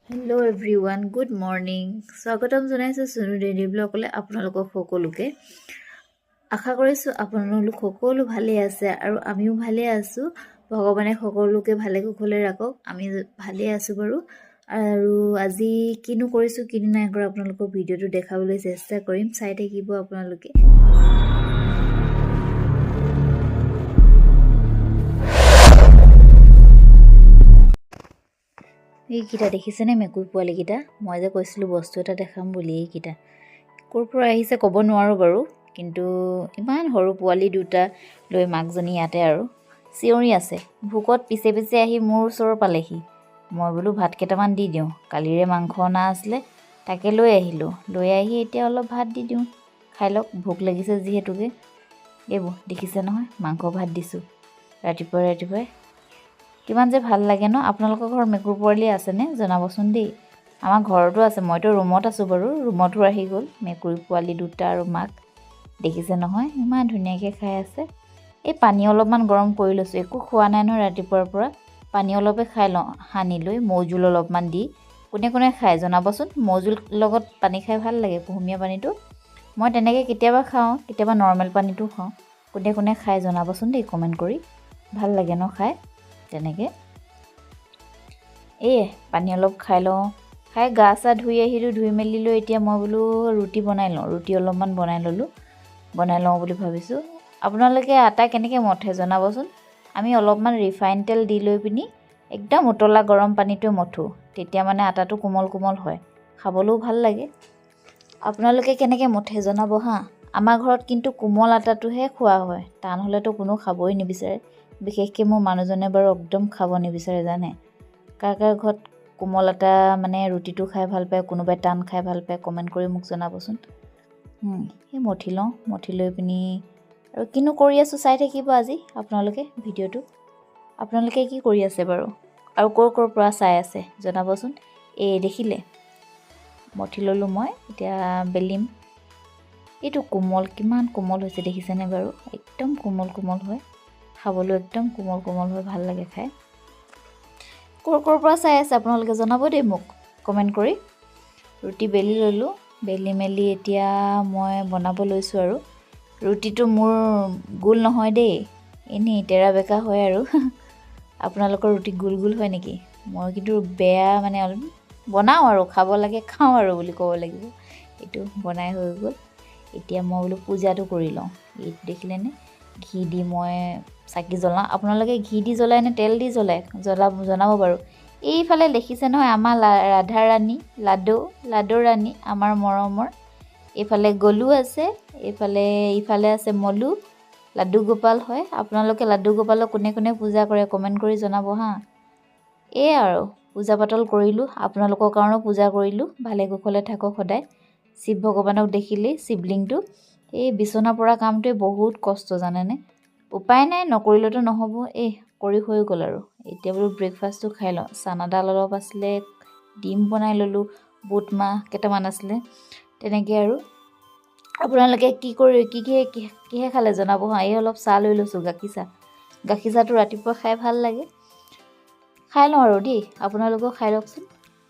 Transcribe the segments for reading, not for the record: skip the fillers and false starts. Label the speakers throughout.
Speaker 1: Hello' everyone, good morning. স্বাগতম জনাইছোঁ সুনু daily ব্লগলৈ। আপোনালোকক সকলোকে আশা কৰিছোঁ আপোনালোক সকলো ভালেই আছে আৰু আমিও ভালেই আছোঁ। ভগৱানে সকলোকে ভালে কুশলে ৰাখক। আমি ভালেই আছোঁ বাৰু। আৰু আজি কিনো কৰিছোঁ কিনো নাই কৰা আপোনালোকক ভিডিঅ'টো দেখাবলৈ চেষ্টা কৰিম, চাই থাকিব আপোনালোকে। এইকেইটা দেখিছেনে মেকুৰী পোৱালিকেইটা? মই যে কৈছিলোঁ বস্তু এটা দেখাম বুলি। এইকেইটা ক'ৰ পৰা আহিছে ক'ব নোৱাৰোঁ বাৰু, কিন্তু ইমান সৰু পোৱালি দুটা লৈ মাকজনী ইয়াতে আৰু চিঞৰি আছে। ভোকত পিছে পিছে আহি মোৰ ওচৰৰ পালেহি। মই বোলো ভাত কেইটামান দি দিওঁ, কালিৰে মাংস অনা আছিলে তাকে লৈ আহিলোঁ। লৈ আহি এতিয়া অলপ ভাত দি দিওঁ, খাই লওক, ভোক লাগিছে যিহেতুকে। এইবোৰ দেখিছে নহয়, মাংস ভাত দিছোঁ ৰাতিপুৱাই। কিমান যে ভাল লাগে ন। আপোনালোকৰ ঘৰত মেকুৰী পোৱালি আছেনে জনাবচোন দেই। আমাৰ ঘৰতো আছে, মইতো ৰুমত আছোঁ বাৰু। ৰুমতো আহি গ'ল মেকুৰী পোৱালি দুটা আৰু মাক। দেখিছে নহয় ইমান ধুনীয়াকৈ খাই আছে। এই পানী অলপমান গৰম কৰি লৈছোঁ, একো খোৱা নাই নহয় ৰাতিপুৱাৰ পৰা। পানী অলপে খাই লওঁ সানি লৈ, মৌজোল অলপমান দি। কোনে কোনে খায় জনাবচোন। মৌজোল লগত পানী খাই ভাল লাগে, কুহুমীয়া পানীটো। মই তেনেকৈ কেতিয়াবা খাওঁ, কেতিয়াবা নৰ্মেল পানীটো খাওঁ। কোনে কোনে খায় জনাবচোন দেই কমেণ্ট কৰি। ভাল লাগে ন খাই তেনেকৈ। পানী অলপ খাই লওঁ, খাই গা চা ধুই আহিলোঁ। ধুই মেলি লৈ এতিয়া মই বোলো ৰুটি বনাই লওঁ। ৰুটি অলপমান বনাই লওঁ বুলি ভাবিছোঁ। আপোনালোকে আটা কেনেকৈ মঠে জনাবচোন। আমি অলপমান ৰিফাইন তেল দি লৈ পিনি একদম উতলা গৰম পানীটোৱে মঠোঁ, তেতিয়া মানে আটাটো কোমল কোমল হয়, খাবলৈও ভাল লাগে। আপোনালোকে কেনেকৈ মঠে জনাব হা। আমাৰ ঘৰত কিন্তু কোমল আটাটোহে খোৱা হয়, টান হ'লেতো কোনো খাবই নিবিচাৰে। বিশেষকৈ মোৰ মানুহজনে বাৰু একদম খাব নিবিচাৰে জানে। কাৰ ঘৰত কোমল আটা মানে ৰুটিটো খাই ভাল পায়, কোনোবাই টান খাই ভাল পায়, কমেণ্ট কৰি মোক জনাবচোন। সেই মঠি লওঁ, মঠি লৈ পিনি আৰু কিনো কৰি আছোঁ চাই থাকিব আজি আপোনালোকে ভিডিঅ'টো। আপোনালোকে কি কৰি আছে বাৰু আৰু ক'ৰ পৰা চাই আছে জনাবচোন। দেখিলে মঠি ল'লোঁ মই, এতিয়া বেলিম। এইটো কোমল, কিমান কোমল হৈছে দেখিছেনে বাৰু। একদম কোমল কোমল হয়, খাবলৈ একদম কোমল কোমল হয়, ভাল লাগে খাই। ক'ৰ পৰা চাই আছে আপোনালোকে জনাব দেই মোক কমেণ্ট কৰি। ৰুটি বেলি ল'লোঁ, বেলি মেলি এতিয়া মই বনাব লৈছোঁ আৰু। ৰুটিটো মোৰ গোল নহয় দেই, এনেই তেৰা বেকা হয় আৰু। আপোনালোকৰ ৰুটি গোল হয় নেকি? মই কিন্তু বেয়া মানে অলপ বনাওঁ আৰু, খাব লাগে খাওঁ আৰু বুলি ক'ব লাগিব। এইটো বনাই হৈ গ'ল। এতিয়া মই বোলো পূজাটো কৰি লওঁ। এইটো দেখিলেনে, ঘি দি মই চাকি জ্বলাওঁ। আপোনালোকে ঘি দি জ্বলাই নে তেল দি জ্বলাই জনাব বাৰু। এইফালে দেখিছে নহয় আমাৰ ৰাধা ৰাণী, লাডু ৰাণী আমাৰ মৰমৰ। এইফালে গলু আছে, ইফালে আছে মলু। লাড্ডু গোপাল হয়। আপোনালোকে লাড্ডু গোপালক কোনে কোনে পূজা কৰে কমেণ্ট কৰি জনাব হা। আৰু পূজা পাতল কৰিলোঁ, আপোনালোকৰ কাৰণেও পূজা কৰিলোঁ। ভালে কুশলে থাকক সদায়। শিৱ ভগৱানক দেখিলেই শিৱলিংটো। এই বিচনা পৰা কামটোৱে বহুত কষ্ট জানেনে। উপায় নাই, নকৰিলেতো নহ'ব। কৰি হৈ গ'ল আৰু। এতিয়া বোলো ব্ৰেকফাষ্টটো খাই লওঁ। চানাডাল অলপ আছিলে, ডিম বনাই ল'লোঁ, বুট মাহ কেইটামান আছিলে, তেনেকৈ আৰু। আপোনালোকে কিহে খালে জনাব হা। অলপ চাহ লৈ লৈছোঁ, গাখীৰ চাহটো ৰাতিপুৱা খাই ভাল লাগে। খাই লওঁ আৰু দেই, আপোনালোকেও খাই লওকচোন।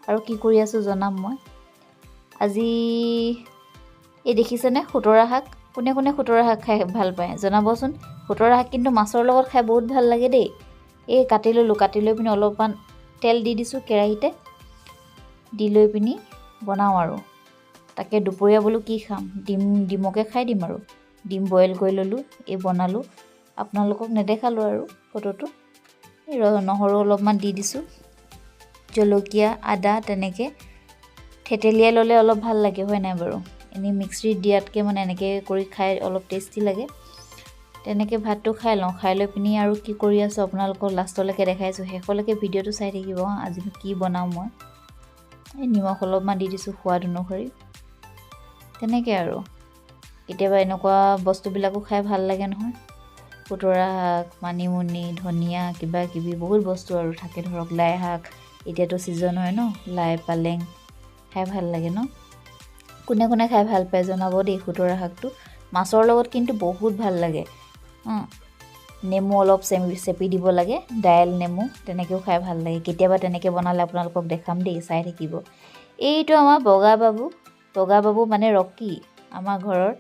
Speaker 1: আৰু কি কৰি আছোঁ জনাম মই আজি। দেখিছেনে খুতৰা শাক। কোনে কোনে খুতৰা শাক খাই ভাল পায় জনাবচোন। খুতৰা শাক কিন্তু মাছৰ লগত খাই বহুত ভাল লাগে দেই। কাটি ল'লোঁ, কাটি লৈ পিনি অলপমান তেল দি দিছোঁ কেৰাহীতে, দি লৈ পিনি বনাওঁ আৰু। তাকে দুপৰীয়া বোলো কি খাম, ডিমকে খাই দিম আৰু। ডিম বইল কৰি ল'লোঁ, বনালোঁ। আপোনালোকক নেদেখালোঁ আৰু ফটোটো। নহৰু অলপমান দি দিছোঁ, জলকীয়া আদা তেনেকৈ থেতেলিয়াই ল'লে অলপ ভাল লাগে হয় নাই বাৰু। এনেই মিক্সিত দিয়াতকৈ মানে এনেকৈ কৰি খাই অলপ টেষ্টি লাগে। তেনেকৈ ভাতটো খাই লওঁ। খাই লৈ পিনি আৰু কি কৰি আছোঁ আপোনালোকক লাষ্টলৈকে দেখাইছোঁ। শেষলৈকে ভিডিঅ'টো চাই থাকিব আজি কি বনাওঁ মই। নিমখ অলপমান দি দিছোঁ সোৱাদ অনুসৰি। তেনেকৈ আৰু কেতিয়াবা এনেকুৱা বস্তুবিলাকো খাই ভাল লাগে নহয়। খুতৰা শাক, মানিমুনি, ধনিয়া, কিবা কিবি বহুত বস্তু আৰু থাকে ধৰক। লাই শাক এতিয়াতো ছিজন হয় ন, লাই পালেং খাই ভাল লাগে ন। কোনে কোনে খাই ভাল পায় জনাব দেই খুতৰা শাকটো। মাছৰ লগত কিন্তু বহুত ভাল লাগে। নেমু অলপ চেপি দিব লাগে, দাইল নেমু, তেনেকৈও খাই ভাল লাগে। কেতিয়াবা তেনেকৈ বনালে আপোনালোকক দেখাম দেই, চাই থাকিব। এইটো আমাৰ বগা বাবু মানে ৰকি, আমাৰ ঘৰৰ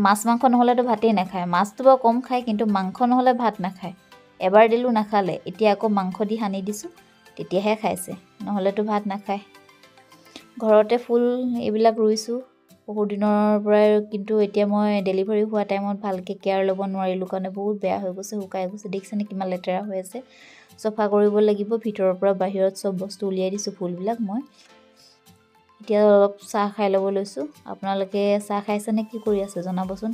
Speaker 1: মাছ মাংস নহ'লেতো ভাতেই নাখায়। মাছটো বাৰু কম খায়, কিন্তু মাংস নহ'লে ভাত নাখায়। এবাৰ দিলোঁ নাখালে, এতিয়া আকৌ মাংস দি সানি দিছোঁ, তেতিয়াহে খাইছে, নহ'লেতো ভাত নাখায়। ঘৰতে ফুল এইবিলাক ৰুইছোঁ বহুত দিনৰ পৰাই, কিন্তু এতিয়া মই ডেলিভাৰী হোৱা টাইমত ভালকৈ কেয়াৰ ল'ব নোৱাৰিলোঁ কাৰণে বহুত বেয়া হৈ গৈছে, শুকাই গৈছে। দেখিছেনে কিমান লেতেৰা হৈ আছে? চফা কৰিব লাগিব, ভিতৰৰ পৰা বাহিৰত চব বস্তু উলিয়াই দিছোঁ ফুলবিলাক মই। এতিয়া অলপ চাহ খাই ল'ব লৈছোঁ। আপোনালোকে চাহ খাইছেনে, কি কৰি আছে জনাবচোন।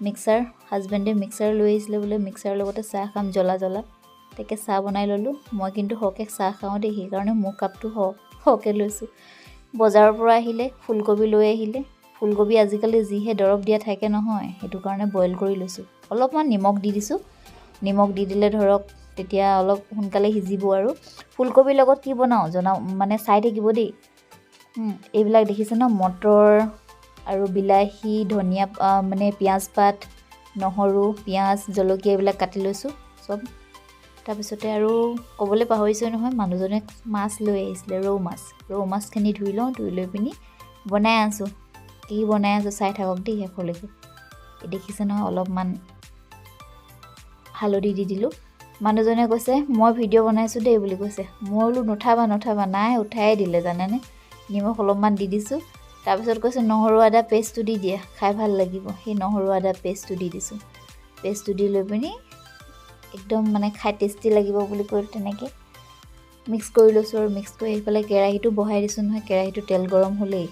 Speaker 1: মিক্সাৰ, হাজবেণ্ডে মিক্সাৰ লৈ আহিছিলে বোলে, মিক্সাৰৰ লগতে চাহ খাম জ্বলা। তাকে চাহ বনাই ল'লোঁ। মই কিন্তু সৰহকৈ চাহ খাওঁ দেই, সেইকাৰণে মোৰ কাপটো সৰহকৈ লৈছোঁ। বজাৰৰ পৰা আহিলে ফুলকবি লৈ আহিলে। ফুলকবি আজিকালি যিহে দৰৱ দিয়া থাকে নহয়, সেইটো কাৰণে বইল কৰি লৈছোঁ। অলপমান নিমখ দি দিছোঁ, নিমখ দি দিলে ধৰক তেতিয়া অলপ সোনকালে সিজিব। আৰু ফুলকবিৰ লগত কি বনাওঁ মানে চাই থাকিব দেই। এইবিলাক দেখিছে ন, মটৰ আৰু বিলাহী, ধনিয়া মানে পিঁয়াজ পাত, নহৰু, পিঁয়াজ, জলকীয়া এইবিলাক কাটি লৈছোঁ চব। তাৰপিছতে আৰু ক'বলৈ পাহৰিছোঁ নহয়, মানুহজনে মাছ লৈ আহিছিলে, ৰৌ মাছখিনি ধুই লওঁ, ধুই লৈ পিনি বনাই আছোঁ। কি বনাই আছোঁ চাই থাকক দেই শেষলৈকে। দেখিছে নহয়, অলপমান হালধি দি দিলোঁ। মানুহজনে কৈছে মই ভিডিঅ' বনাইছোঁ দেই বুলি কৈছে। মই বোলো নুঠাবা, নাই উঠাই দিলে জানেনে। নিমখ অলপমান দি দিছোঁ। তাৰপিছত কৈছে নহৰু আদা পেষ্টটো দি দিয়া, খাই ভাল লাগিব। সেই নহৰু আদা পেষ্টটো দি দিছোঁ। পেষ্টটো দি লৈ পিনি একদম মানে খাই টেষ্টি লাগিব বুলি কৈ তেনেকৈ মিক্স কৰি লৈছোঁ। আৰু মিক্স কৰি সেইফালে কেৰাহীটো বহাই দিছোঁ নহয়, কেৰাহীটো তেল গৰম হ'লেই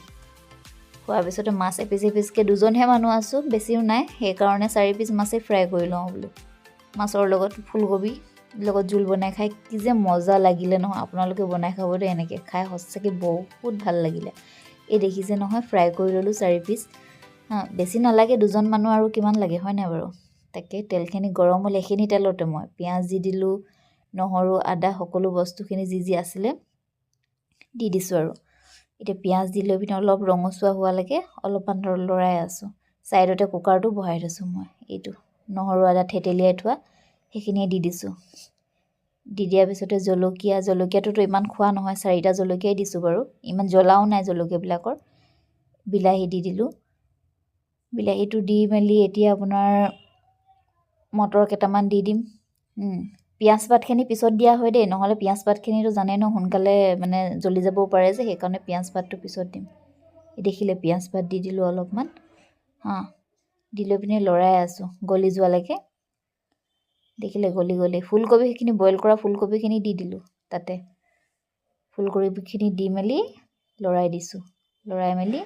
Speaker 1: হোৱাৰ পিছতে মাছ এপিচকৈ, দুজনহে মানুহ আছোঁ, বেছিও নাই, সেইকাৰণে 4 পিচ মাছেই ফ্ৰাই কৰি লওঁ বোলো। মাছৰ লগত ফুলকবি লগত জোল বনাই খাই কি যে মজা লাগিলে নহয়। আপোনালোকে বনাই খাব দেই, এনেকৈ খাই সঁচাকৈ বহুত ভাল লাগিলে। এই দেখিছে নহয়, ফ্ৰাই কৰি ল'লোঁ 4 পিচ। বেছি নালাগে, দুজন মানুহ আৰু কিমান লাগে হয় নাই বাৰু। তাকে তেলখিনি গৰম হ'লে এইখিনি তেলতে মই পিঁয়াজ দি দিলোঁ, নহৰু আদা সকলো বস্তুখিনি যি আছিলে দি দিছোঁ। আৰু এতিয়া পিঁয়াজ দি লৈ পিনে অলপ ৰঙচুৱা হোৱালৈকে অলপমান লৰাই আছোঁ। ছাইডতে কুকাৰটো বহাই থৈছোঁ মই, এইটো নহৰু আদা থেতেলিয়াই থোৱা সেইখিনিয়ে দি দিছোঁ। দি দিয়াৰ পিছতে জলকীয়াটোতো ইমান খোৱা নহয়, 4টা জলকীয়াই দিছোঁ বাৰু, ইমান জ্বলাও নাই জলকীয়াবিলাকৰ। বিলাহী দি দিলোঁ। বিলাহীটো দি মেলি এতিয়া আপোনাৰ মটৰ কেইটামান দি দিম। পিঁয়াজ পাতখিনি পিছত দিয়া হয় দেই, নহ'লে পিঁয়াজ পাতখিনিতো জানে ন সোনকালে মানে জ্বলি যাবও পাৰে যে, সেইকাৰণে পিঁয়াজ পাতটো পিছত দিম। দেখিলে পিঁয়াজ পাত দি দিলোঁ অলপমান, দি লৈ পিনি লৰাই আছোঁ গলি যোৱালৈকে। দেখিলে গলি ফুলকবিখিনি বইল কৰা ফুলকবিখিনি দি দিলোঁ তাতে। ফুলকবিখিনি দি মেলি লৰাই দিছোঁ। লৰাই মেলি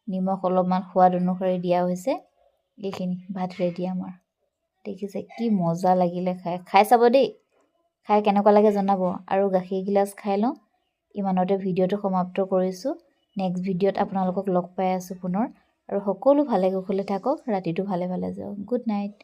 Speaker 1: নিমখ অলপমান সোৱাদ অনুসৰি দিয়া হৈছে। এইখিনি ভাত ৰেডি আমাৰ। দেখিছে কি মজা লাগিলে খাই চাব দেই। খাই কেনেকুৱা লাগে জনাব। আৰু গাখীৰ গিলাচ খাই লওঁ। ইমানতে ভিডিঅ'টো সমাপ্ত কৰিছোঁ। নেক্সট ভিডিঅ'ত আপোনালোকক লগ পাই আছোঁ পুনৰ। আৰু সকলো ভালে কুশলে থাকক, ৰাতিটো ভালে যাওক। Good night.